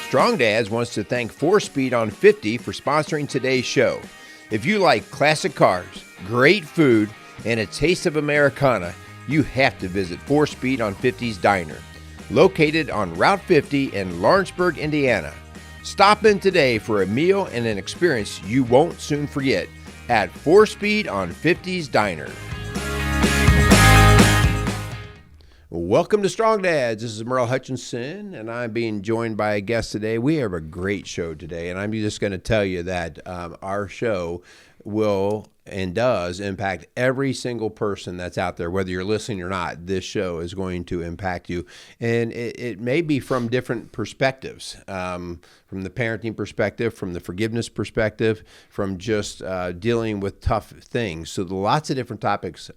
Strong Dads wants to thank 4Speed on 50 for sponsoring today's show. If you like classic cars, great food, and a taste of Americana, you have to visit 4Speed on 50's Diner, located on Route 50 in Lawrenceburg, Indiana. Stop in today for a meal and an experience you won't soon forget at 4Speed on 50's Diner. Welcome to Strong Dads. This is Merle Hutchinson, and I'm being joined by a guest today. We have a great show today, and I'm just going to tell you that our show will and does impact every single person that's out there, whether you're listening or not. This show is going to impact you, and it may be from different perspectives, from the parenting perspective, from the forgiveness perspective, from just dealing with tough things. So lots of different topics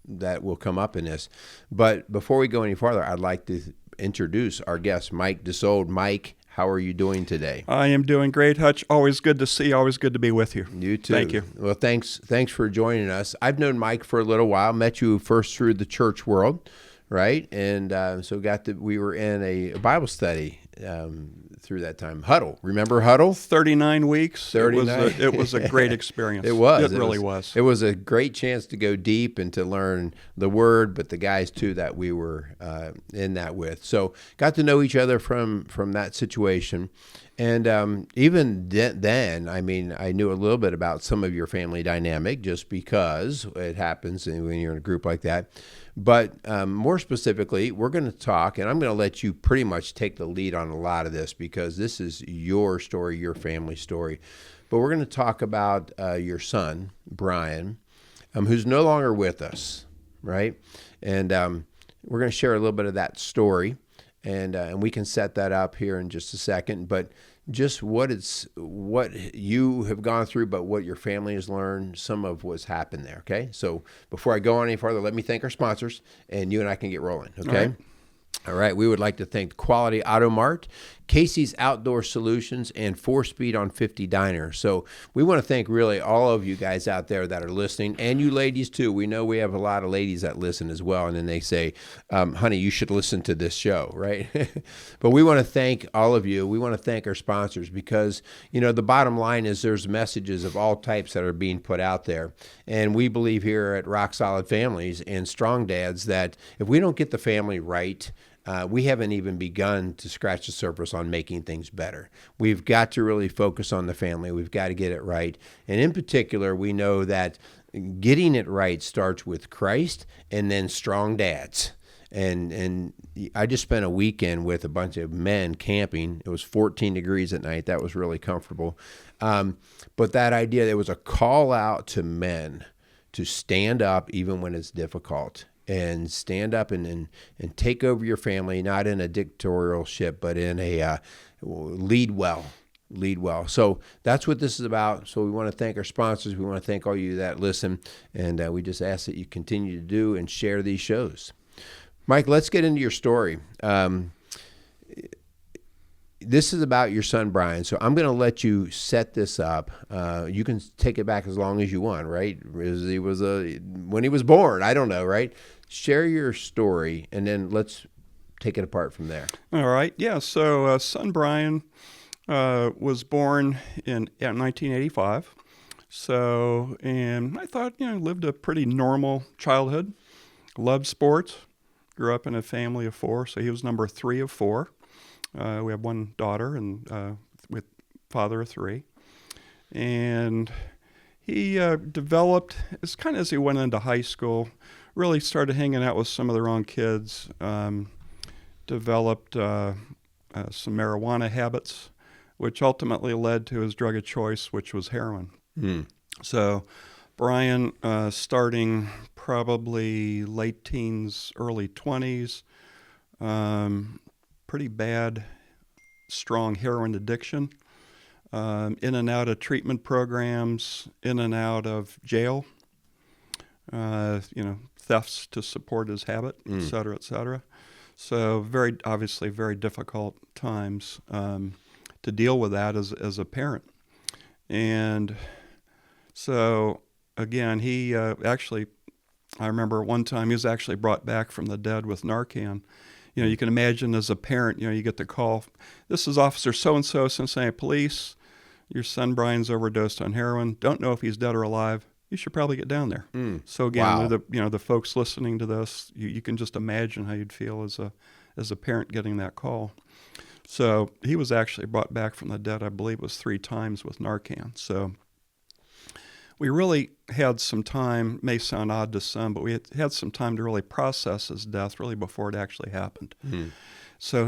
that will come up in this. But before we go any farther, I'd like to introduce our guest, Mike Dusold. Mike, how are you doing today? I am doing great, Hutch. Always good to see you. Always good to be with you. You too. Thank you. Well, thanks for joining us. I've known Mike for a little while. Met you first through the church world, right? And so we were in a Bible study through that time. Huddle. Remember Huddle? 39 weeks. 39. It was a great experience. It was. It really was. It was a great chance to go deep and to learn the Word, but the guys, too, that we were in that with. So got to know each other from that situation. And even then, I mean, I knew a little bit about some of your family dynamic just because it happens when you're in a group like that. But more specifically, we're going to talk, and I'm going to let you pretty much take the lead on a lot of this because this is your story, your family story. But we're going to talk about your son, Brian, who's no longer with us, right? And we're going to share a little bit of that story. And we can set that up here in just a second, but just what you have gone through, but what your family has learned, some of what's happened there, okay? So before I go on any further, let me thank our sponsors, and you and I can get rolling, okay? All right, we would like to thank Quality Auto Mart, Casey's Outdoor Solutions, and 4Speed on 50 Diner. So we want to thank really all of you guys out there that are listening, and you ladies too. We know we have a lot of ladies that listen as well, and then they say, honey, you should listen to this show, right? But we want to thank all of you. We want to thank our sponsors because, you know, the bottom line is there's messages of all types that are being put out there. And we believe here at Rock Solid Families and Strong Dads that if we don't get the family right, we haven't even begun to scratch the surface on making things better. We've got to really focus on the family. We've got to get it right. And in particular, we know that getting it right starts with Christ and then strong dads. And I just spent a weekend with a bunch of men camping. It was 14 degrees at night. That was really comfortable. But that idea, there was a call out to men to stand up even when it's difficult. And stand up and take over your family, not in a dictatorship, but in a lead well. So that's what this is about. So we want to thank our sponsors. We want to thank all you that listen. And we just ask that you continue to do and share these shows. Mike, let's get into your story. This is about your son, Brian. So I'm going to let you set this up. You can take it back as long as you want, right? When he was born, I don't know, right? Share your story, and then let's take it apart from there. All right. Yeah. So son Brian was born in 1985. So, and I thought, lived a pretty normal childhood. Loved sports. Grew up in a family of four. So he was number 3 of 4. We have one daughter and with father of 3. And he developed, as kind of as he went into high school, really started hanging out with some of the wrong kids, developed some marijuana habits, which ultimately led to his drug of choice, which was heroin. So Brian, starting probably late teens, early 20s, pretty bad, strong heroin addiction, in and out of treatment programs, in and out of jail, thefts to support his habit, et cetera, et cetera. So obviously very difficult times to deal with that as a parent. And so again, I remember one time he was actually brought back from the dead with Narcan. You can imagine as a parent, you get the call, this is Officer so-and-so, Cincinnati Police. Your son Brian's overdosed on heroin. Don't know if he's dead or alive. You should probably get down there. So again, Wow. the folks listening to this, you can just imagine how you'd feel as a parent getting that call. So he was actually brought back from the dead, I believe it was 3 times with Narcan. So we really had some time, may sound odd to some, but we had some time to really process his death really before it actually happened. So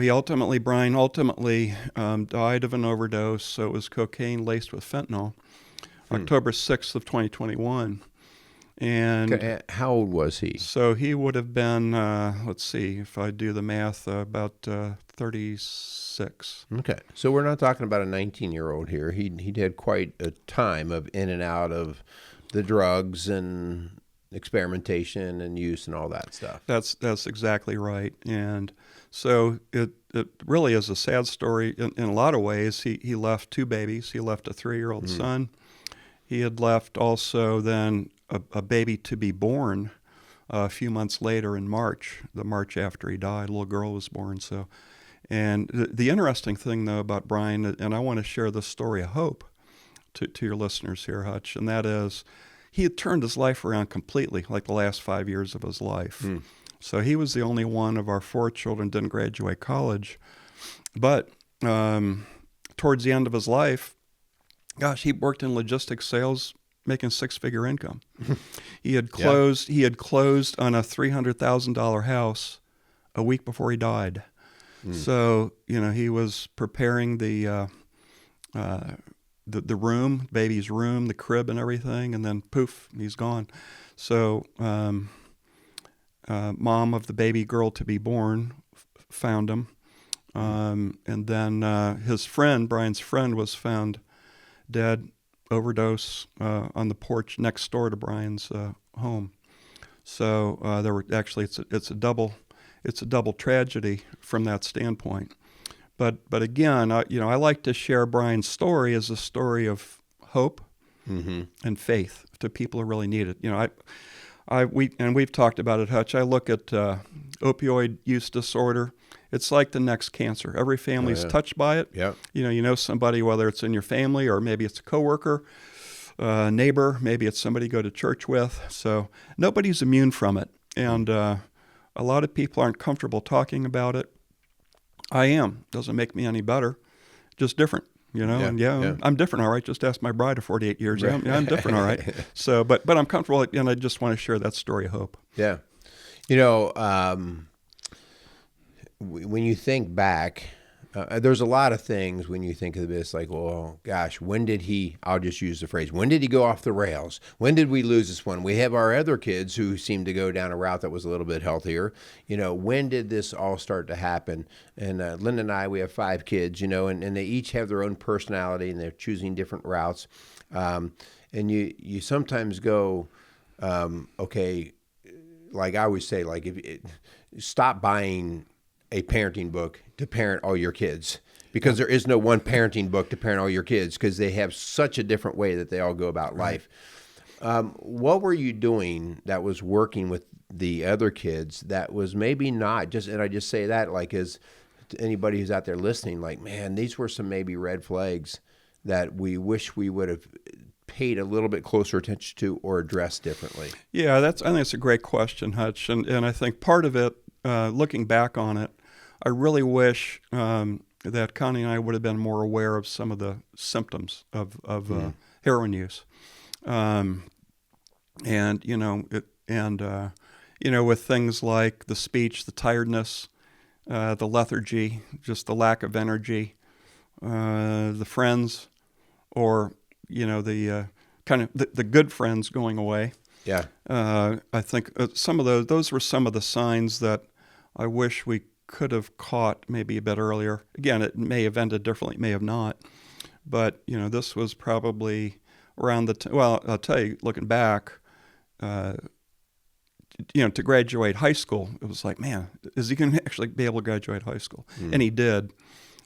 Brian ultimately died of an overdose. So it was cocaine laced with fentanyl, October 6th of 2021. And how old was he? so he would have been, let's see, if I do the math, about 36. Okay, so we're not talking about a 19-year-old here. He'd had quite a time of in and out of the drugs and experimentation and use and all that stuff. That's exactly right. And so it really is a sad story in a lot of ways. He left 2 babies. He left a 3-year-old son. He had left also then a baby to be born a few months later in March, the March after he died. A little girl was born. So, and the interesting thing, though, about Brian, and I want to share this story of hope to your listeners here, Hutch, and that is he had turned his life around completely, like the last 5 years of his life. So he was the only one of our 4 children didn't graduate college. But towards the end of his life, gosh, he worked in logistics sales, making 6-figure income. He had closed. He had closed on a $300,000 house a week before he died. So he was preparing the room, baby's room, the crib, and everything, and then poof, he's gone. So mom of the baby girl to be born found him, and then his friend, Brian's friend, was found dead, overdose on the porch next door to Brian's home. So there were actually it's a double tragedy from that standpoint. But again, I like to share Brian's story as a story of hope and faith to people who really need it. We've talked about it, Hutch. I look at opioid use disorder. It's like the next cancer. Every family's touched by it. Yeah. You know somebody, whether it's in your family or maybe it's a coworker, neighbor, maybe it's somebody you go to church with. So nobody's immune from it. And a lot of people aren't comfortable talking about it. I am. Doesn't make me any better. Just different. And I'm different, all right. Just ask my bride of 48 years. Right. I'm different, all right. So, but I'm comfortable, and I just want to share that story of hope. Yeah. When you think back, there's a lot of things when you think of this, like, well, gosh, I'll just use the phrase, when did he go off the rails? When did we lose this one? We have our other kids who seem to go down a route that was a little bit healthier. When did this all start to happen? And Linda and I, we have 5 kids, and they each have their own personality and they're choosing different routes. And you sometimes go, okay, like I always say, like stop buying a parenting book to parent all your kids, because there is no one parenting book to parent all your kids, because they have such a different way that they all go about life. What were you doing that was working with the other kids that was maybe not just, and I just say that like as anybody who's out there listening, like, man, these were some maybe red flags that we wish we would have paid a little bit closer attention to or addressed differently? Yeah, I think it's a great question, Hutch. And I think part of it, looking back on it, I really wish that Connie and I would have been more aware of some of the symptoms of heroin use, with things like the speech, the tiredness, the lethargy, just the lack of energy, the friends, or the kind of the good friends going away. Yeah, I think some of those were some of the signs that I wish we could have caught maybe a bit earlier. Again, it may have ended differently, it may have not. But, this was probably around well, I'll tell you, looking back, to graduate high school, it was like, man, is he going to actually be able to graduate high school? And he did,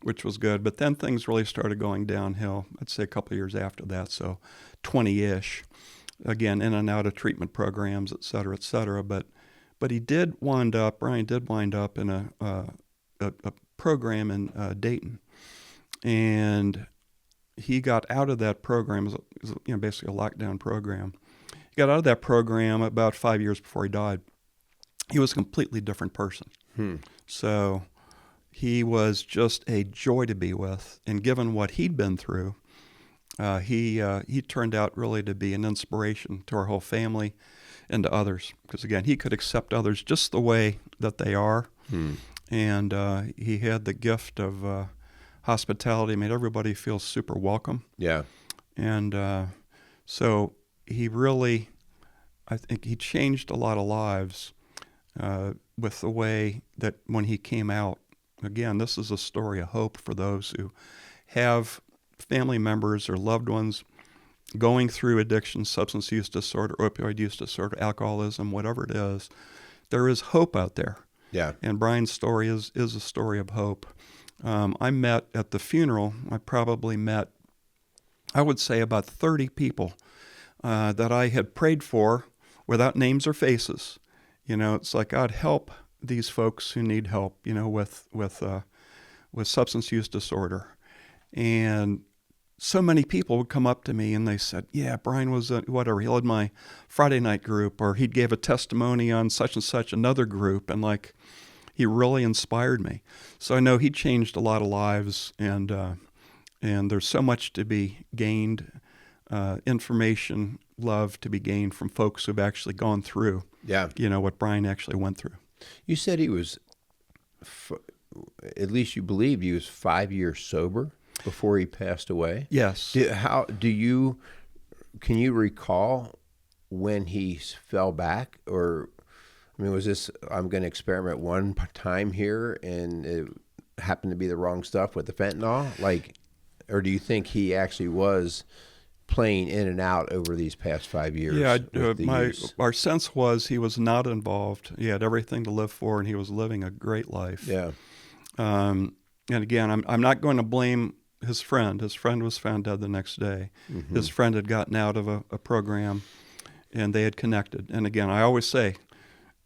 which was good. But then things really started going downhill, I'd say a couple of years after that, so 20-ish. Again, in and out of treatment programs, et cetera, et cetera. But But Brian did wind up in a program in Dayton. And he got out of that program. It was basically a lockdown program. He got out of that program about 5 years before he died. He was a completely different person. So he was just a joy to be with. And given what he'd been through, he turned out really to be an inspiration to our whole family and to others. Because, again, he could accept others just the way that they are. And he had the gift of hospitality, made everybody feel super welcome. Yeah. And so he really, I think he changed a lot of lives with the way that when he came out. Again, this is a story of hope for those who have family members or loved ones going through addiction, substance use disorder, opioid use disorder, alcoholism, whatever it is. There is hope out there. Yeah. And Brian's story is a story of hope. I met at the funeral, I probably met, I would say, about 30 people that I had prayed for without names or faces. It's like, God, help these folks who need help, with substance use disorder. And so many people would come up to me and they said, yeah, Brian was whatever. He led my Friday night group, or he gave a testimony on such and such another group. And he really inspired me. So I know he changed a lot of lives, and there's so much to be gained, information, love to be gained from folks who've actually gone through, what Brian actually went through. You said he was, at least you believe he was 5 years sober before he passed away? Yes. Can you recall when he fell back? Or, was this, I'm going to experiment one time here and it happened to be the wrong stuff with the fentanyl? Or do you think he actually was playing in and out over these past 5 years? Yeah, our sense was he was not involved. He had everything to live for, and he was living a great life. Yeah. And again, I'm not going to blame his friend. His friend was found dead the next day. Mm-hmm. His friend had gotten out of a program, and they had connected. And again, I always say,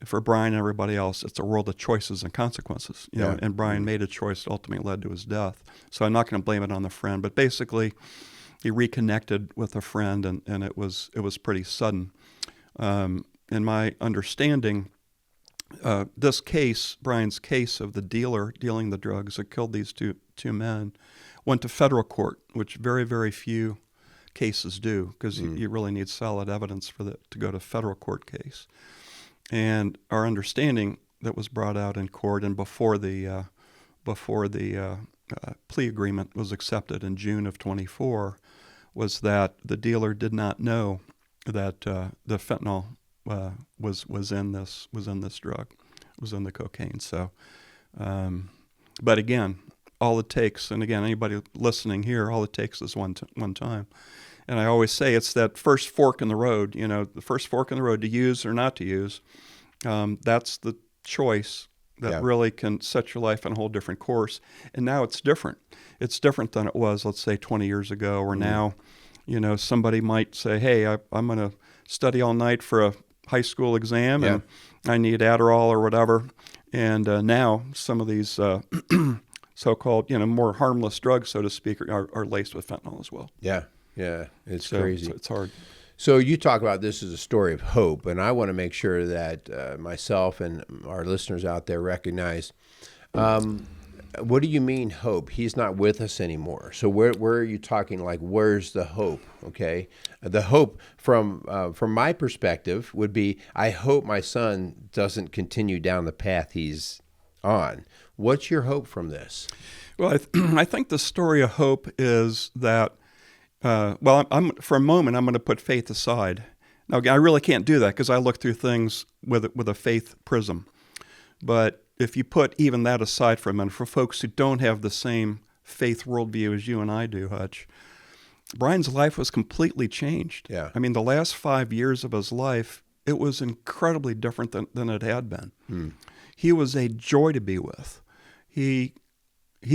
for Brian and everybody else, it's a world of choices and consequences. And Brian made a choice that ultimately led to his death. So I'm not going to blame it on the friend, but basically, he reconnected with a friend, and it was pretty sudden. In my understanding, this case, Brian's case of the dealer dealing the drugs that killed these two men, went to federal court, which very, very few cases do, because you really need solid evidence to go to federal court case. And our understanding that was brought out in court, and before the plea agreement was accepted in June of 24, was that the dealer did not know that the fentanyl was in this drug, was in the cocaine. So, but again, all it takes, and again, anybody listening here, all it takes is one time. And I always say it's that first fork in the road. The first fork in the road to use or not to use. That's the choice that really can set your life on a whole different course. And now it's different. It's different than it was, let's say, 20 years ago, or now, somebody might say, hey, I'm going to study all night for a high school exam and I need Adderall or whatever. And now some of these so-called, more harmless drugs, so to speak, are laced with fentanyl as well. Yeah, it's crazy. So it's hard. So you talk about this as a story of hope, and I want to make sure that myself and our listeners out there recognize, what do you mean hope? He's not with us anymore. So where are you talking, where's the hope, okay? The hope from my perspective would be, I hope my son doesn't continue down the path he's on. What's your hope from this? Well, I think the story of hope is that, for a moment, I'm going to put faith aside. Now, I really can't do that because I look through things with a faith prism. But if you put even that aside for a minute, for folks who don't have the same faith worldview as you and I do, Hutch, Brian's life was completely changed. Yeah. I mean, the last 5 years of his life, it was incredibly different than it had been. He was a joy to be with. He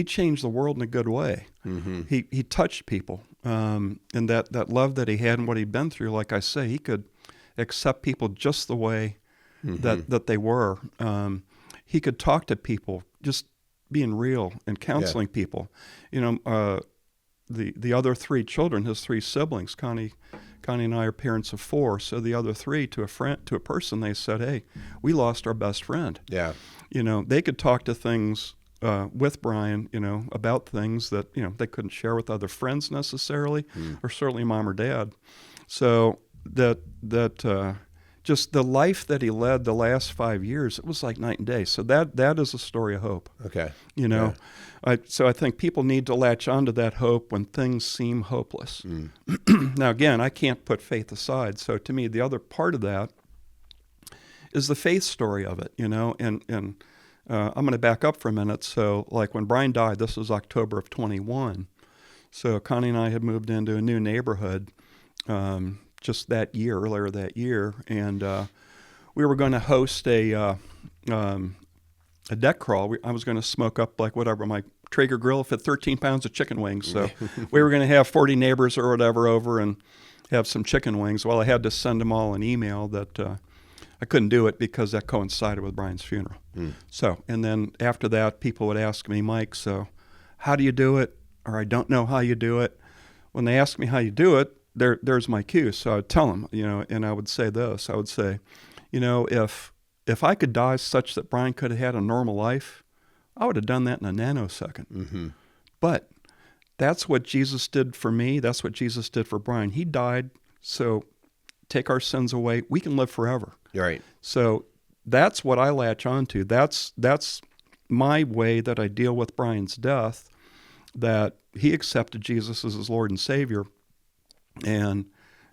changed the world in a good way. Mm-hmm. He touched people. And that love that he had and what he'd been through, like I say, he could accept people just the way that they were. He could talk to people, just being real and counseling people. The other three children, his three siblings, Connie and I are parents of four. So the other three, to a person, they said, "Hey, we lost our best friend." Yeah. They could talk to things with Brian, about things that they couldn't share with other friends necessarily, or certainly mom or dad. So that just the life that he led the last 5 years, it was like night and day. So that is a story of hope. Okay. Yeah. So I think people need to latch onto that hope when things seem hopeless. Now, again, I can't put faith aside. So to me, the other part of that is the faith story of it, and I'm going to back up for a minute. So like when Brian died, this was October of 21. So Connie and I had moved into a new neighborhood just earlier that year, and we were going to host a deck crawl. I was going to smoke up my Traeger grill fit 13 pounds of chicken wings. So we were going to have 40 neighbors or whatever over and have some chicken wings. Well, I had to send them all an email that I couldn't do it because that coincided with Brian's funeral. So, and then after that, people would ask me, "Mike, so how do you do it?" Or "I don't know how you do it." When they ask me how you do it, there's my cue. So I would tell them, and I would say this. I would say, if I could die such that Brian could have had a normal life, I would have done that in a nanosecond. But that's what Jesus did for me. That's what Jesus did for Brian. He died, so take our sins away. We can live forever. Right. So that's what I latch onto. That's my way that I deal with Brian's death, that he accepted Jesus as his Lord and Savior. And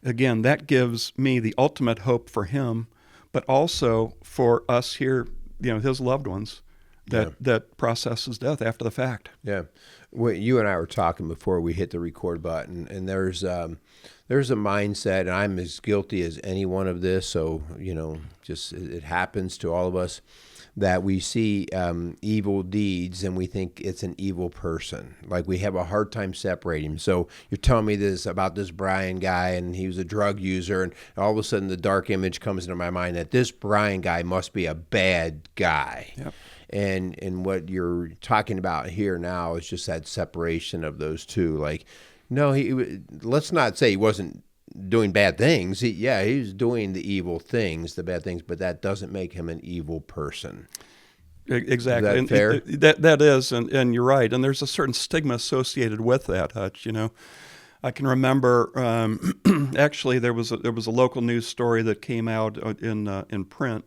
again, that gives me the ultimate hope for him, but also for us here, his loved ones, that process his death after the fact. Yeah. Well, you and I were talking before we hit the record button, and there's a mindset, and I'm as guilty as any one of this, so, just it happens to all of us, that we see evil deeds and we think it's an evil person. Like we have a hard time separating. So you're telling me this about this Brian guy, and he was a drug user, and all of a sudden the dark image comes into my mind that this Brian guy must be a bad guy. Yep. And what you're talking about here now is just that separation of those two. Like, no, let's not say he wasn't doing bad things. He was doing the evil things, the bad things, but that doesn't make him an evil person. Exactly. Is that fair? That is, and you're right. And there's a certain stigma associated with that, Hutch. I can remember actually there was a local news story that came out in print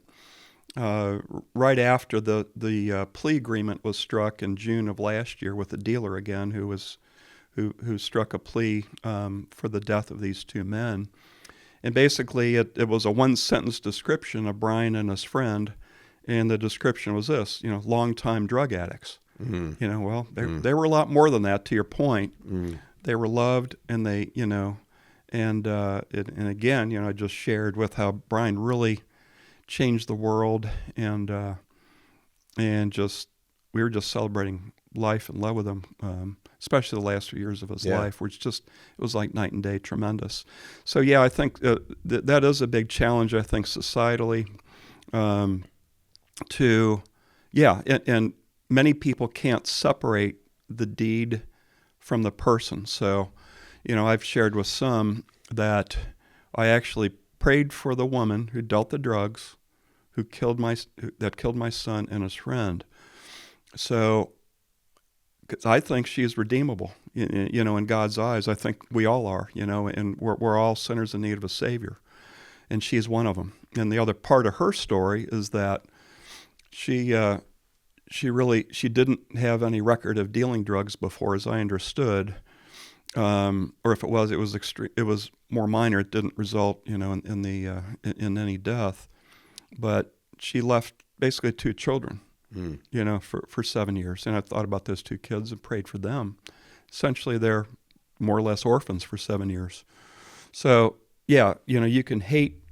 right after the plea agreement was struck in June of last year with the dealer again, who struck a plea for the death of these two men. And basically it was a one-sentence description of Brian and his friend, and the description was this, longtime drug addicts. Mm-hmm. They were a lot more than that, to your point. Mm. They were loved, and they, and again, I just shared with how Brian really changed the world, and just we were just celebrating life and love with him, especially the last few years of his life, which it was like night and day, tremendous. So I think that is a big challenge, I think, societally, and many people can't separate the deed from the person. So, I've shared with some that I actually prayed for the woman who dealt the drugs, that killed my son and his friend. So, because I think she's redeemable, in God's eyes. I think we all are, and we're all sinners in need of a Savior, and she's one of them. And the other part of her story is that she didn't have any record of dealing drugs before, as I understood, or if it was extreme. It was more minor. It didn't result, in any death. But she left basically 2 children, for 7 years. And I thought about those 2 kids and prayed for them. Essentially, they're more or less orphans for 7 years. So, you can hate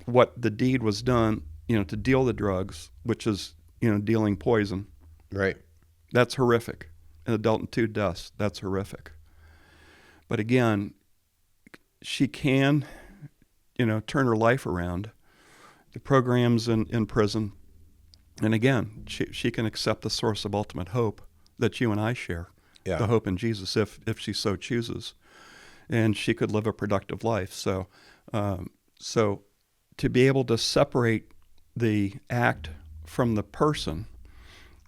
what the deed was done, to deal the drugs, which is, dealing poison. Right. That's horrific. An adult in 2 deaths, that's horrific. But again, she can, turn her life around programs in prison. And again, she can accept the source of ultimate hope that you and I share, Yeah. the hope in Jesus, if she so chooses. And she could live a productive life. So to be able to separate the act from the person,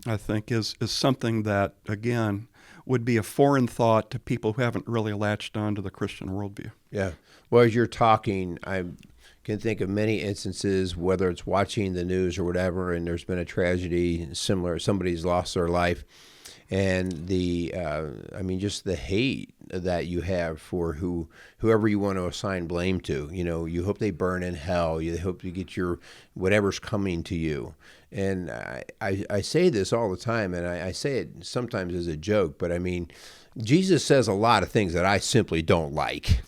I think, is something that, again, would be a foreign thought to people who haven't really latched on to the Christian worldview. Yeah. Well, as you're talking, I can think of many instances, whether it's watching the news or whatever, and there's been a tragedy similar, somebody's lost their life, and just the hate that you have for whoever you want to assign blame to. You hope they burn in hell. You hope you get your whatever's coming to you. And I say this all the time, and I say it sometimes as a joke, but I mean, Jesus says a lot of things that I simply don't like.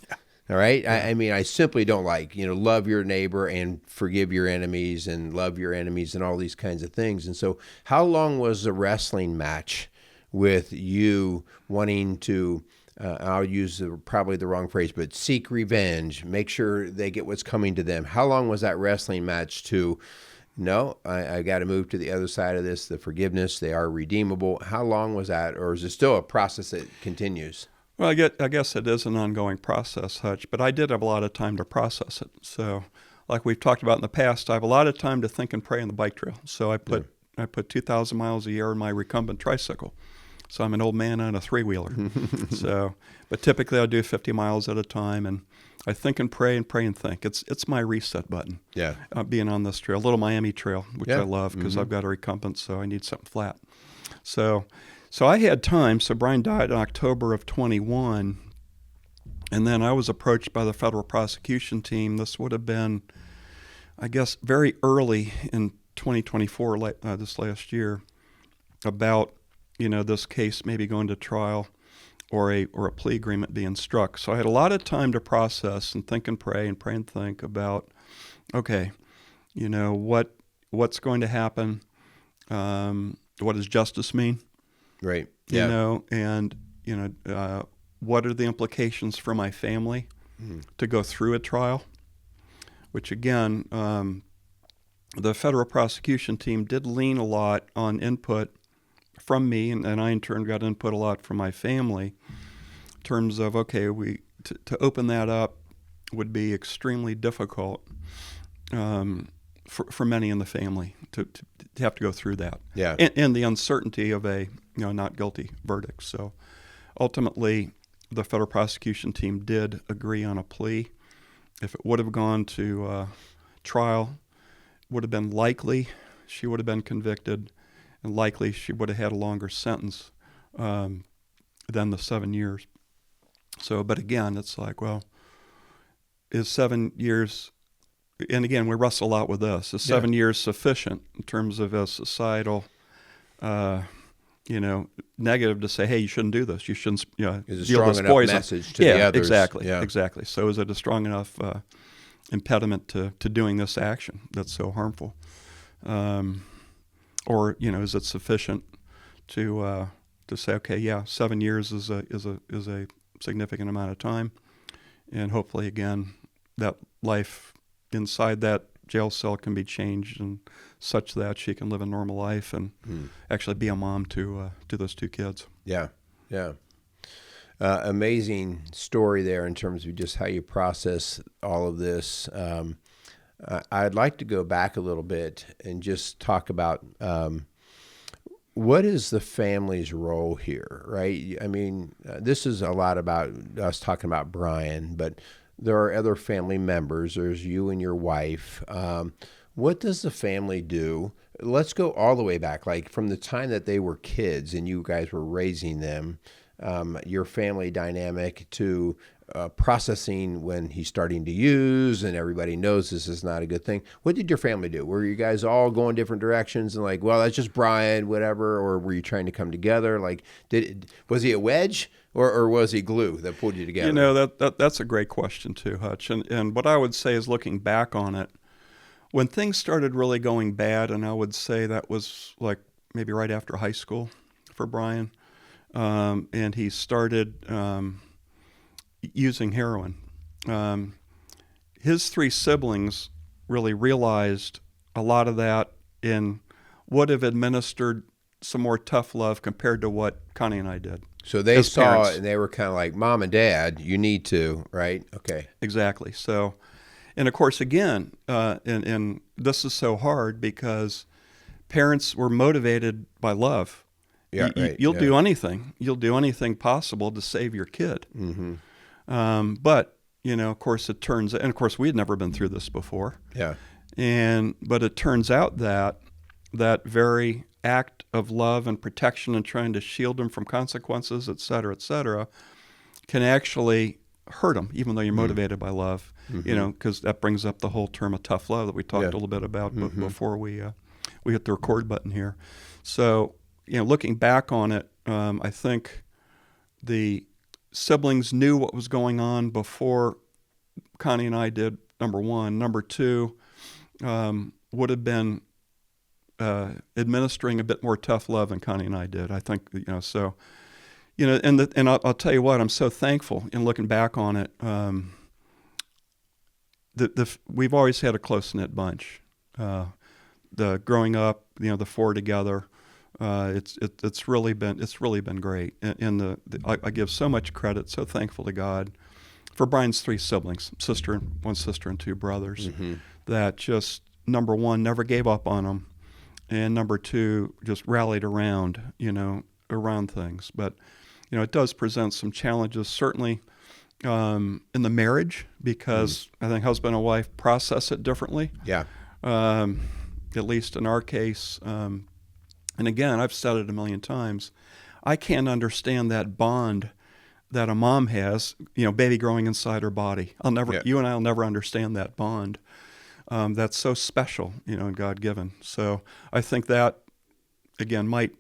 All right. I mean, I simply don't like, love your neighbor and forgive your enemies and love your enemies and all these kinds of things. And so how long was the wrestling match with you wanting to, I'll use probably the wrong phrase, but seek revenge, make sure they get what's coming to them? How long was that wrestling match to, no, I got to move to the other side of this, the forgiveness, they are redeemable? How long was that? Or is it still a process that continues? Well, I guess it is an ongoing process, Hutch, but I did have a lot of time to process it. So, like we've talked about in the past, I have a lot of time to think and pray on the bike trail. So I put 2,000 miles a year on my recumbent tricycle. So I'm an old man on a three-wheeler. But typically I do 50 miles at a time, and I think and pray and think. It's my reset button. Yeah. Being on this trail, Little Miami Trail, which I love because I've got a recumbent, so I need something flat. So I had time. So Brian died in October of 21, and then I was approached by the federal prosecution team. This would have been, I guess, very early in 2024, this last year, about this case maybe going to trial or a plea agreement being struck. So I had a lot of time to process and think and pray and think about, okay, what's going to happen? What does justice mean? Right. Yeah. What are the implications for my family to go through a trial? Which again, the federal prosecution team did lean a lot on input from me, and I in turn got input a lot from my family in terms of, okay, to open that up would be extremely difficult for many in the family to have to go through that. Yeah. And the uncertainty of a not guilty verdict. So ultimately, the federal prosecution team did agree on a plea. If it would have gone to trial, would have been likely she would have been convicted, and likely she would have had a longer sentence than the 7 years. So, but again, it's like, well, is 7 years, and again, we wrestle a lot with this, is 7 years sufficient in terms of a societal negative to say, hey, you shouldn't do this. You shouldn't, Is a deal strong this enough poison. message to the others? Exactly. So is it a strong enough impediment to doing this action that's so harmful? Or is it sufficient to say, okay, 7 years is a significant amount of time, and hopefully, again, that life inside that jail cell can be changed and such that she can live a normal life and actually be a mom to those two kids. Yeah. Amazing story there in terms of just how you process all of this. I'd like to go back a little bit and just talk about what is the family's role here, right? I mean, this is a lot about us talking about Brian, but there are other family members. There's you and your wife. What does the family do? Let's go all the way back, like from the time that they were kids and you guys were raising them, your family dynamic to processing when he's starting to use and everybody knows this is not a good thing. What did your family do? Were you guys all going different directions and like, well, that's just Brian, whatever, or were you trying to come together? Like, was he a wedge or was he glue that pulled you together? That's a great question too, Hutch. And what I would say is, looking back on it, when things started really going bad, and I would say that was like maybe right after high school for Brian, and he started using heroin. His three siblings really realized a lot of that and would have administered some more tough love compared to what Connie and I did. So they as saw parents. it and they were kind of like, Mom and Dad, you need to, right? Okay. Exactly. So, and of course, again, and this is so hard because parents were motivated by love. Yeah, right. You'll yeah. do anything. You'll do anything possible to save your kid. Mm-hmm. But, of course, it turns, and of course, we had never been through this before. Yeah. But it turns out that very act of love and protection and trying to shield them from consequences, et cetera, can actually hurt them, even though you're motivated by love, because that brings up the whole term of tough love that we talked a little bit about before we hit the record button here. So, looking back on it, I think the siblings knew what was going on before Connie and I did, number one. Number two, would have been administering a bit more tough love than Connie and I did. I think, so, and I'll tell you what, I'm so thankful in looking back on it. We've always had a close-knit bunch. The growing up, the four together, it's really been great. And I give so much credit, so thankful to God for Brian's three siblings, one sister and two brothers, that just, number one, never gave up on them, and number two, just rallied around things. But it does present some challenges, certainly in the marriage, because I think husband and wife process it differently. Yeah. At least in our case. And again, I've said it a million times, I can't understand that bond that a mom has, baby growing inside her body. You and I will never understand that bond. That's so special, and God-given. So I think that, again, might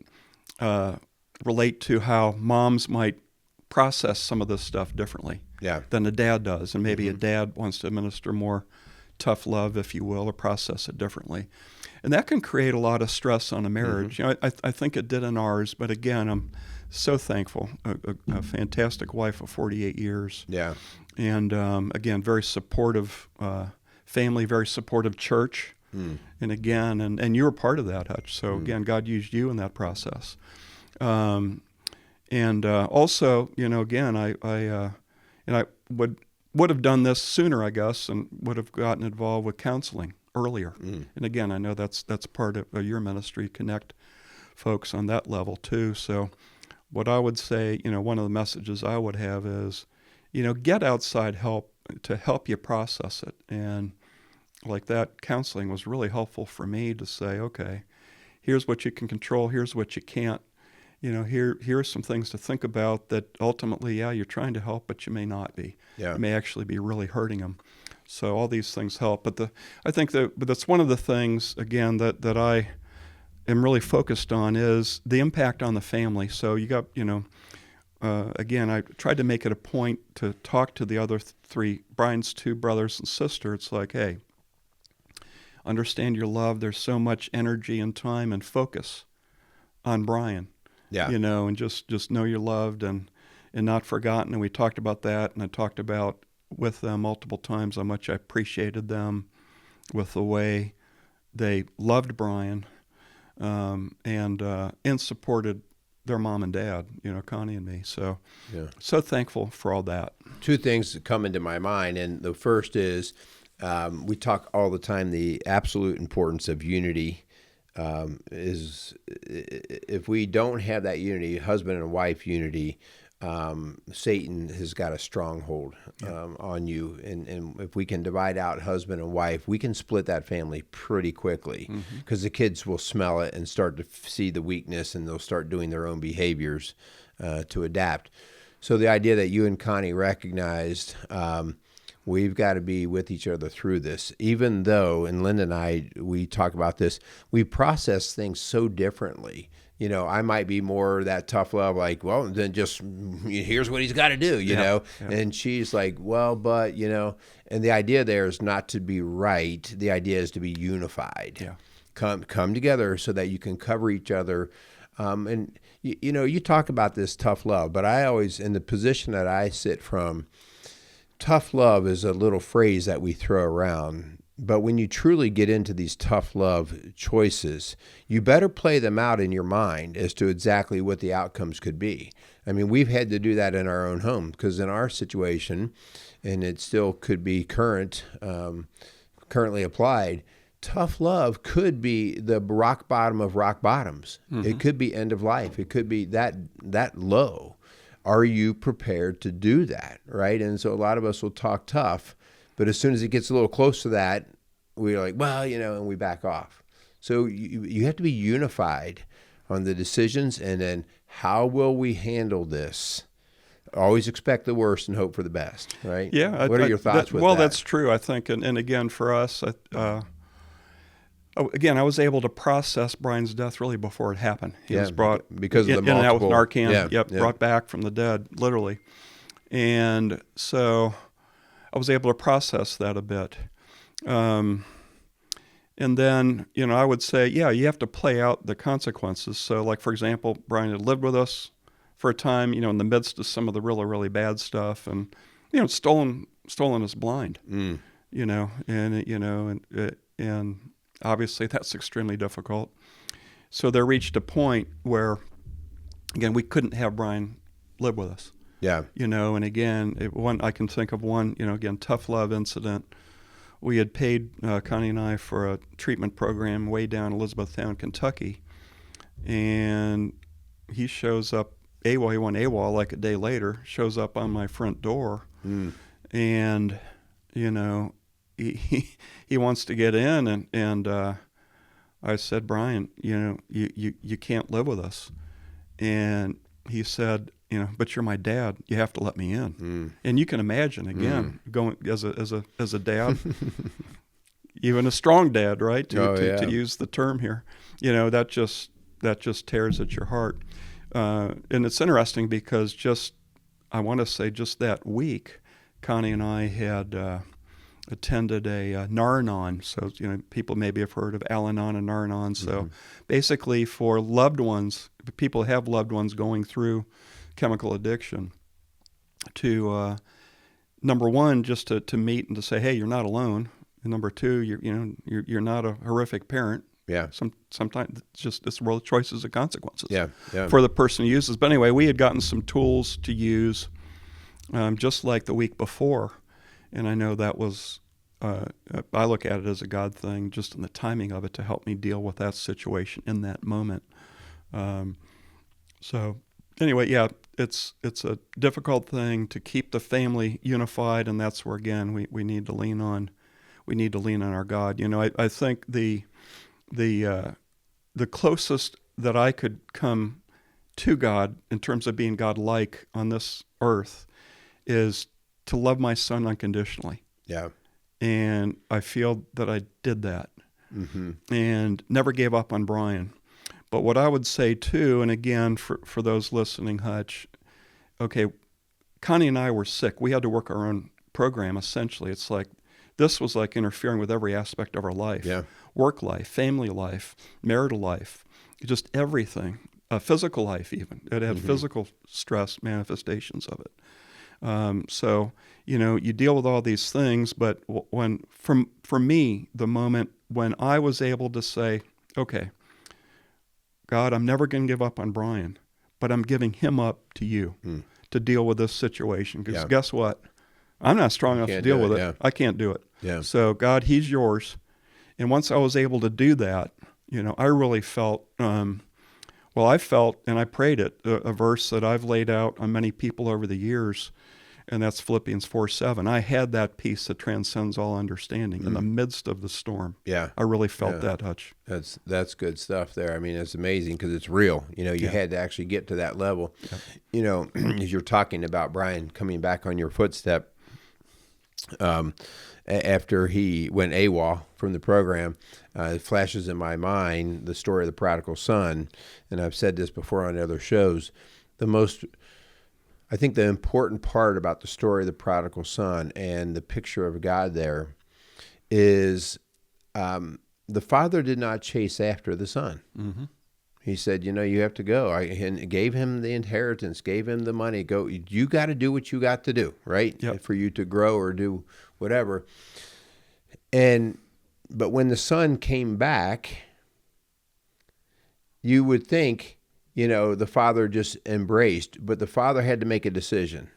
relate to how moms might process some of this stuff differently than a dad does. And maybe a dad wants to administer more tough love, if you will, or process it differently. And that can create a lot of stress on a marriage. I think it did in ours, but again, I'm so thankful. A fantastic wife of 48 years. Yeah. And again, very supportive family, very supportive church. And again, and you were part of that, Hutch. So again, God used you in that process. And also, again, I would have done this sooner, I guess, and would have gotten involved with counseling earlier. And again, I know that's part of your ministry, connect folks on that level too. So what I would say, one of the messages I would have is, get outside help to help you process it. And like that counseling was really helpful for me to say, okay, here's what you can control, here's what you can't. Here are some things to think about that ultimately, you're trying to help, but you may not be. Yeah. You may actually be really hurting them. So all these things help. But I think that's one of the things, again, that I am really focused on is the impact on the family. So you got, again, I tried to make it a point to talk to the other three, Brian's two brothers and sister. It's like, hey, understand your love. There's so much energy and time and focus on Brian. Yeah. And just know you're loved and not forgotten. And we talked about that, and I talked about with them multiple times how much I appreciated them with the way they loved Brian and supported their mom and dad, Connie and me. So so thankful for all that. Two things that come into my mind, and the first is we talk all the time the absolute importance of unity. Is if we don't have that unity, husband and wife unity, Satan has got a stronghold on you. And if we can divide out husband and wife, we can split that family pretty quickly because the kids will smell it and start to see the weakness, and they'll start doing their own behaviors to adapt. So the idea that you and Connie recognized we've got to be with each other through this, even though, and Linda and I, we talk about this, we process things so differently. I might be more that tough love, like, well, then just here's what he's got to do, you know? Yeah. And she's like, well, but, and the idea there is not to be right. The idea is to be unified. Yeah. Come together so that you can cover each other. And, you talk about this tough love, but I always, in the position that I sit from, tough love is a little phrase that we throw around, But when you truly get into these tough love choices, you better play them out in your mind as to exactly what the outcomes could be. I mean, we've had to do that in our own home because in our situation, and it still could be currently applied, tough love could be the rock bottom of rock bottoms. It could be end of life. It could be that low. Are you prepared to do that, right? And so a lot of us will talk tough, but as soon as it gets a little close to that, we're like, well, and we back off. So you have to be unified on the decisions, and then how will we handle this? Always expect the worst and hope for the best, right? Yeah. What are your thoughts with that? Well, that's true, I think. And again, for us, I was able to process Brian's death really before it happened. He was brought because of the in and out with multiple, Narcan. Brought back from the dead, literally. And so I was able to process that a bit. And then, I would say, you have to play out the consequences. So, like, for example, Brian had lived with us for a time, in the midst of some of the really, really bad stuff, and, stolen us blind, and obviously that's extremely difficult. So there reached a point where, again, we couldn't have Brian live with us. Yeah. And again, I can think of one, again, tough love incident. We had paid Connie and I for a treatment program way down Elizabethtown, Kentucky, and he shows up AWOL. He went AWOL like a day later. Shows up on my front door, and he wants to get in, and I said, Brian, you can't live with us, and he said, but you're my dad. You have to let me in. And you can imagine, again, going as a dad, even a strong dad, right? To use the term here, that just tears at your heart. And it's interesting because I want to say just that week, Connie and I had attended a Nar-Anon. So, people maybe have heard of Al-Anon and Nar-Anon. So basically for loved ones, people have loved ones going through chemical addiction, to number one, just to meet and to say, hey, you're not alone. And number two, you're not a horrific parent. Yeah. Sometimes it's world of choices and consequences. Yeah. For the person who uses. But anyway, we had gotten some tools to use, just like the week before, and I know that was. I look at it as a God thing, just in the timing of it, to help me deal with that situation in that moment. So anyway, it's a difficult thing to keep the family unified, and that's where, again, we need to lean on our God. I think the closest that I could come to God in terms of being God-like on this earth is to love my son unconditionally. Yeah. And I feel that I did that, and never gave up on Brian. But what I would say too, and again, for those listening, Hutch, okay, Connie and I were sick. We had to work our own program, essentially. It's like, this was like interfering with every aspect of our life. Yeah. Work life, family life, marital life, just everything. Physical life even. It had physical stress manifestations of it. So, you deal with all these things, but for me, the moment when I was able to say, okay, God, I'm never going to give up on Brian, but I'm giving him up to you to deal with this situation. Because guess what? I'm not strong enough to deal with it. Yeah. I can't do it. Yeah. So God, he's yours. And once I was able to do that, I really felt, I felt, and I prayed it, a verse that I've laid out on many people over the years, and that's Philippians 4:7. I had that peace that transcends all understanding in the midst of the storm. Yeah. I really felt that, Hutch. That's good stuff there. I mean, it's amazing because it's real. You had to actually get to that level. Yeah. As you're talking about Brian coming back on your footstep, after he went AWOL from the program, it flashes in my mind the story of the prodigal son. And I've said this before on other shows. I think the important part about the story of the prodigal son and the picture of God there is the father did not chase after the son. Mm-hmm. He said, you have to go. And gave him the inheritance, gave him the money. Go. You got to do what you got to do, right? Yep. For you to grow or do whatever. And but when the son came back, you would think, the father just embraced, but the father had to make a decision.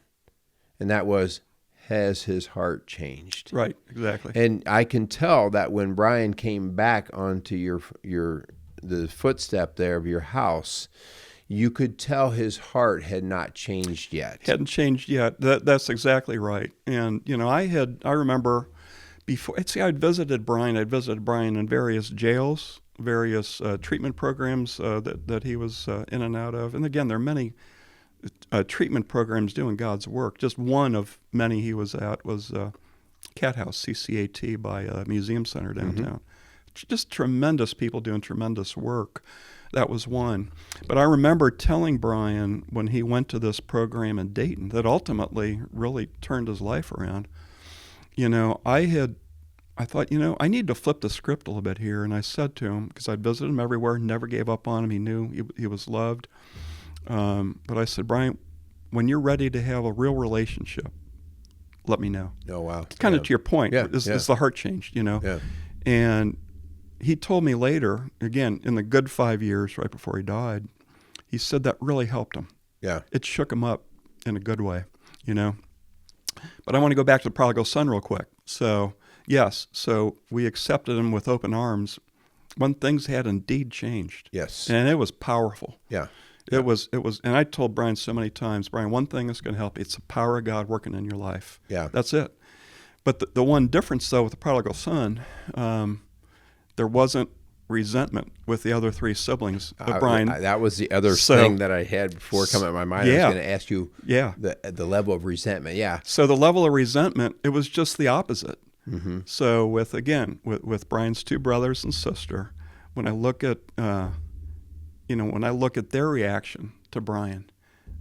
And that was, has his heart changed? Right, exactly. And I can tell that when Brian came back onto the footstep there of your house, you could tell his heart had not changed yet. Hadn't changed yet. That's exactly right. And, I remember before, I'd visited Brian in various jails, various treatment programs that he was in and out of. And again, there are many treatment programs doing God's work. Just one of many he was at was Cat House, CCAT, by Museum Center downtown. Just tremendous people doing tremendous work. That was one. But I remember telling Brian when he went to this program in Dayton that ultimately really turned his life around. I thought, I need to flip the script a little bit here. And I said to him, because I'd visited him everywhere, never gave up on him. He knew he was loved. But I said, Brian, when you're ready to have a real relationship, let me know. Oh, wow. Kind of to your point. Yeah. Is the heart changed, Yeah. And he told me later, again, in the good 5 years right before he died, he said that really helped him. Yeah. It shook him up in a good way, But I want to go back to the prodigal son real quick. So, yes, we accepted him with open arms when things had indeed changed. Yes. And it was powerful. Yeah. It was, and I told Brian so many times, Brian, one thing that's going to help you, it's the power of God working in your life. Yeah. That's it. But the one difference, though, with the prodigal son, there wasn't resentment with the other three siblings. But Brian, that was the other thing that I had before coming to my mind. Yeah. I was going to ask you the level of resentment. Yeah. So the level of resentment, it was just the opposite. Mm-hmm. So with Brian's two brothers and sister, when I look at their reaction to Brian,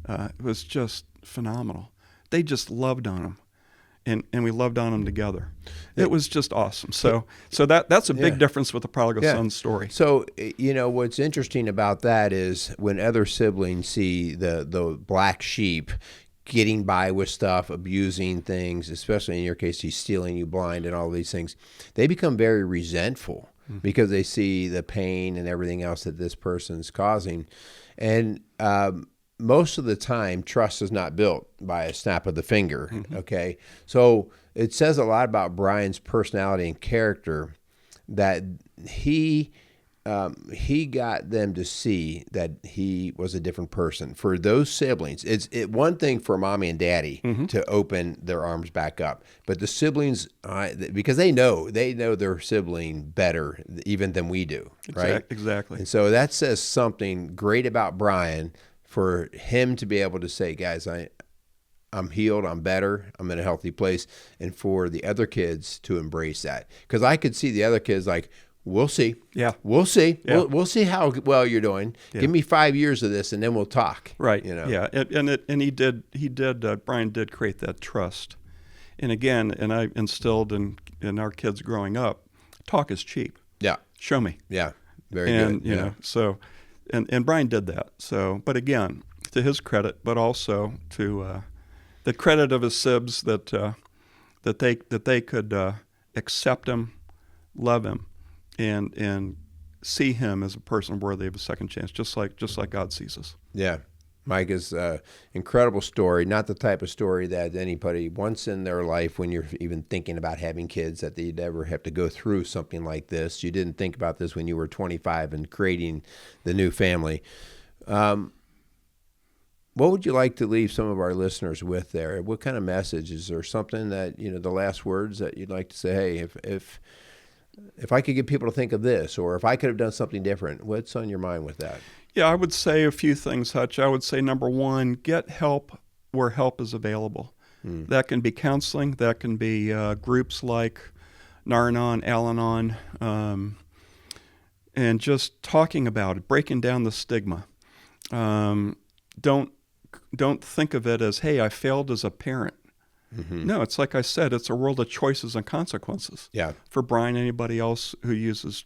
it was just phenomenal. They just loved on him. And we loved on him together. It was just awesome. So that's a big difference with the prodigal son story. So, what's interesting about that is when other siblings see the black sheep getting by with stuff, abusing things, especially in your case, he's stealing you blind and all these things, they become very resentful because they see the pain and everything else that this person's causing. And most of the time, trust is not built by a snap of the finger, okay? So it says a lot about Brian's personality and character that he got them to see that he was a different person. For those siblings, it's one thing for mommy and daddy to open their arms back up, but the siblings, because they know their sibling better even than we do, right? Exactly. And so that says something great about Brian, for him to be able to say, guys, I'm healed, I'm better, I'm in a healthy place, and for the other kids to embrace that. Because I could see the other kids like, we'll see. Yeah. We'll see. Yeah. We'll see how well you're doing. Yeah. Give me 5 years of this, and then we'll talk. Right. Yeah. Brian did create that trust. And again, and I instilled in our kids growing up, talk is cheap. Yeah. Show me. Yeah. Very good. You know, so... And Brian did that. So, but again, to his credit, but also to the credit of his sibs that they could accept him, love him, and see him as a person worthy of a second chance, just like God sees us. Yeah. Mike is an incredible story, not the type of story that anybody wants in their life when you're even thinking about having kids, that they'd ever have to go through something like this. You didn't think about this when you were 25 and creating the new family. What would you like to leave some of our listeners with there? What kind of message? Is there something that, the last words that you'd like to say, hey, if I could get people to think of this, or if I could have done something different, what's on your mind with that? Yeah, I would say a few things, Hutch. I would say, number one, get help where help is available. That can be counseling. That can be groups like Nar-Anon, Al-Anon, and just talking about it, breaking down the stigma. Don't think of it as, hey, I failed as a parent. No, it's like I said, it's a world of choices and consequences. Yeah. For Brian, anybody else who uses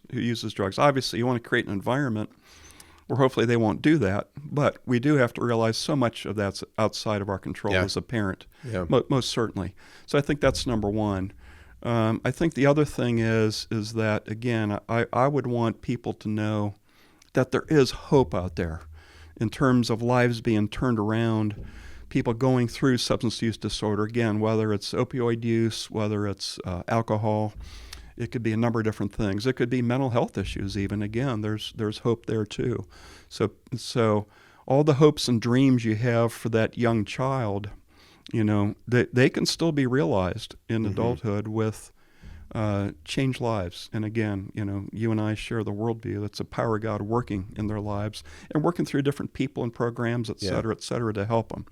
drugs. Obviously, you want to create an environment where hopefully they won't do that, but we do have to realize so much of that's outside of our control as a parent, most certainly. So I think that's number one. I think the other thing is that, again, I would want people to know that there is hope out there in terms of lives being turned around, people going through substance use disorder, again, whether it's opioid use, whether it's alcohol. It could be a number of different things. It could be mental health issues even. Again, there's hope there too. So all the hopes and dreams you have for that young child, they can still be realized in adulthood with changed lives. And again, you and I share the worldview. That's the power of God working in their lives and working through different people and programs, et cetera, to help them.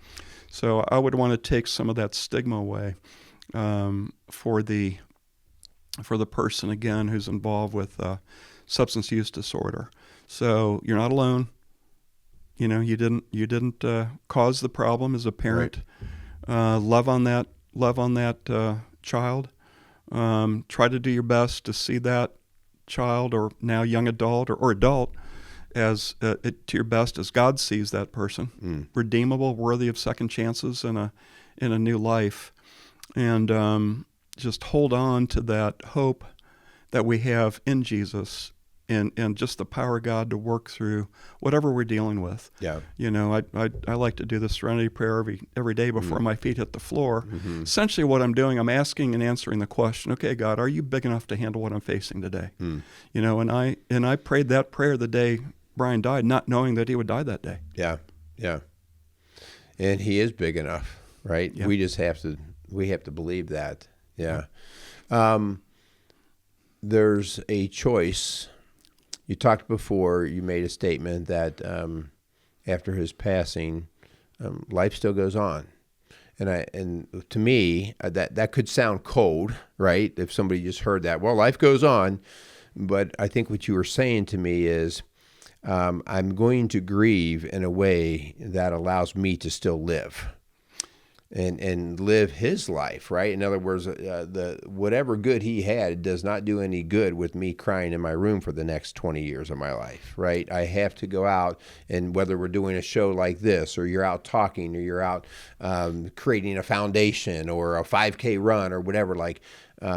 So I would want to take some of that stigma away for the person, again, who's involved with substance use disorder. So you're not alone. You didn't cause the problem as a parent. Right. Love on that child. Try to do your best to see that child, or now young adult or adult, as to your best as God sees that person, redeemable, worthy of second chances in a new life, and just hold on to that hope that we have in Jesus, and just the power of God to work through whatever we're dealing with. Yeah. I like to do the serenity prayer every day before my feet hit the floor. Essentially what I'm doing, I'm asking and answering the question, okay, God, are you big enough to handle what I'm facing today? And I prayed that prayer the day Brian died, not knowing that he would die that day. Yeah. Yeah. And he is big enough, right? Yeah. We have to believe that. Yeah. There's a choice. You talked before, you made a statement that after his passing, life still goes on. And to me, that could sound cold, right? If somebody just heard that, well, life goes on. But I think what you were saying to me is, I'm going to grieve in a way that allows me to still live. And live his life, right? In other words, whatever good he had does not do any good with me crying in my room for the next 20 years of my life, right? I have to go out, and whether we're doing a show like this, or you're out talking, or you're out creating a foundation or a 5K run or whatever,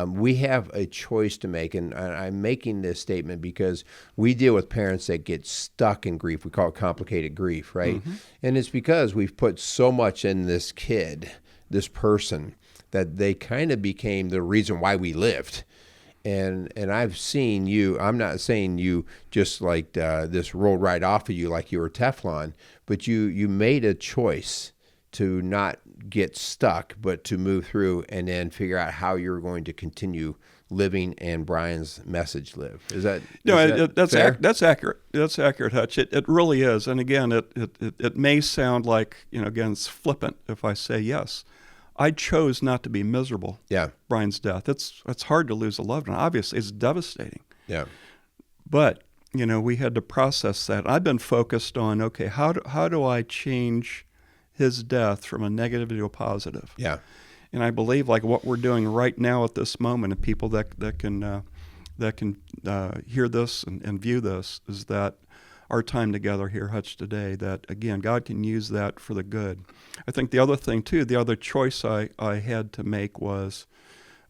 we have a choice to make. And I'm making this statement because we deal with parents that get stuck in grief. We call it complicated grief, right? And it's because we've put so much in this kid, this person, that they kind of became the reason why we lived. And I've seen you, I'm not saying you just like this rolled right off of you like you were Teflon, but you made a choice to not get stuck, but to move through and then figure out how you're going to continue living and Brian's message live. That's accurate. That's accurate, Hutch. It really is. And again, it may sound like, again, it's flippant if I say yes. I chose not to be miserable. Yeah. Brian's death. It's hard to lose a loved one. Obviously, it's devastating. Yeah. But, we had to process that. I've been focused on, okay, how do I change his death from a negative to a positive? Yeah. And I believe like what we're doing right now at this moment, and people that can hear this and view this, is that our time together here, Hutch, today, that again, God can use that for the good. I think the other thing too, the other choice I had to make was,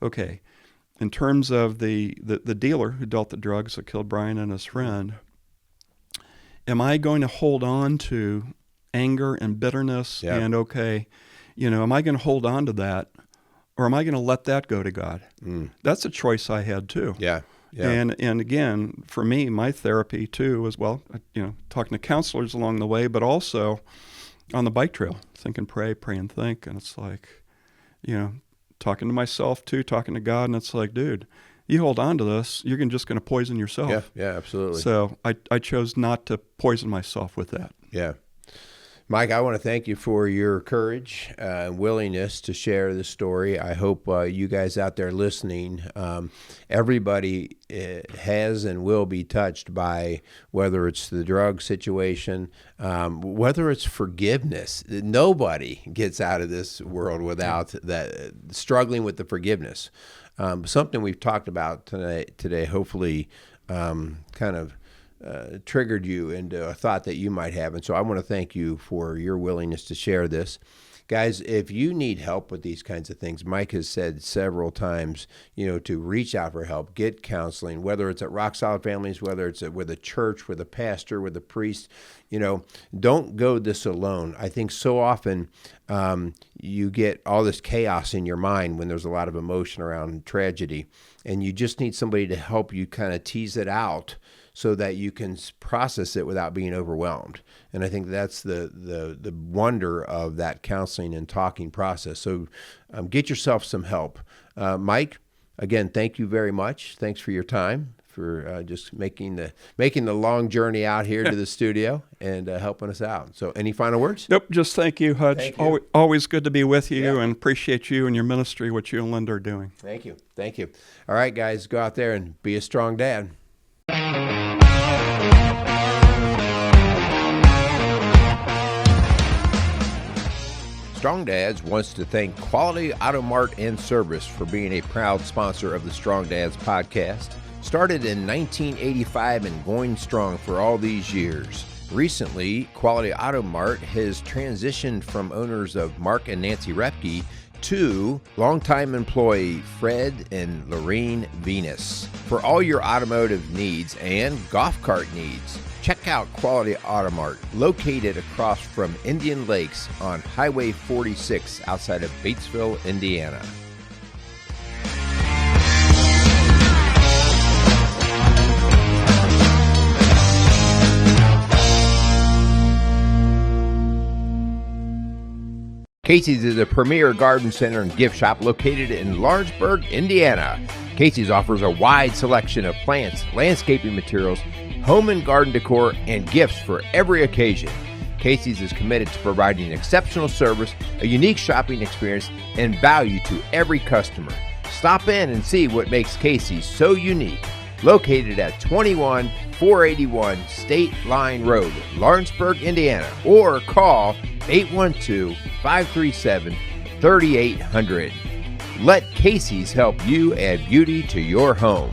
okay, in terms of the dealer who dealt the drugs that killed Brian and his friend, am I going to hold on to anger and bitterness? Yeah. And okay, am I going to hold on to that, or am I going to let that go to God? That's a choice I had too. Yeah. Yeah. And again, for me, my therapy too was, talking to counselors along the way, but also on the bike trail, think and pray and think. And it's like, talking to myself too, talking to God. And it's like, dude, you hold on to this, you're just going to poison yourself. Yeah, absolutely. So I chose not to poison myself with that. Yeah. Mike, I want to thank you for your courage and willingness to share this story. I hope you guys out there listening, everybody has and will be touched by whether it's the drug situation, whether it's forgiveness. Nobody gets out of this world without that, struggling with the forgiveness. Something we've talked about today hopefully kind of triggered you into a thought that you might have. And so I want to thank you for your willingness to share this. guys, if you need help with these kinds of things, Mike has said several times, to reach out for help, get counseling, whether it's at Rock Solid Families, whether it's with a church, with a pastor, with a priest. Don't go this alone. I think so often you get all this chaos in your mind when there's a lot of emotion around tragedy, and you just need somebody to help you kind of tease it out so that you can process it without being overwhelmed. And I think that's the wonder of that counseling and talking process. So get yourself some help. Mike, again, thank you very much. Thanks for your time, for just making the long journey out here to the studio and helping us out. So any final words? Nope, just thank you, Hutch. Thank you. Always good to be with you, Yeah. and appreciate you and your ministry, what you and Linda are doing. Thank you. Thank you. All right, guys, go out there and be a strong dad. Strong Dads wants to thank Quality Auto Mart and Service for being a proud sponsor of the Strong Dads podcast. Started in 1985 and going strong for all these years. Recently, Quality Auto Mart has transitioned from owners of Mark and Nancy Repke to longtime employee Fred and Lorene Venus. For all your automotive needs and golf cart needs, check out Quality Auto Mart, located across from Indian Lakes on Highway 46 outside of Batesville, Indiana. Casey's is a premier garden center and gift shop located in Lawrenceburg, Indiana. Casey's offers a wide selection of plants, landscaping materials, home and garden decor, and gifts for every occasion. Casey's is committed to providing exceptional service, a unique shopping experience, and value to every customer. Stop in and see what makes Casey's so unique. Located at 21481 State Line Road, Lawrenceburg, Indiana, or call 812-537-3800. Let Casey's help you add beauty to your home.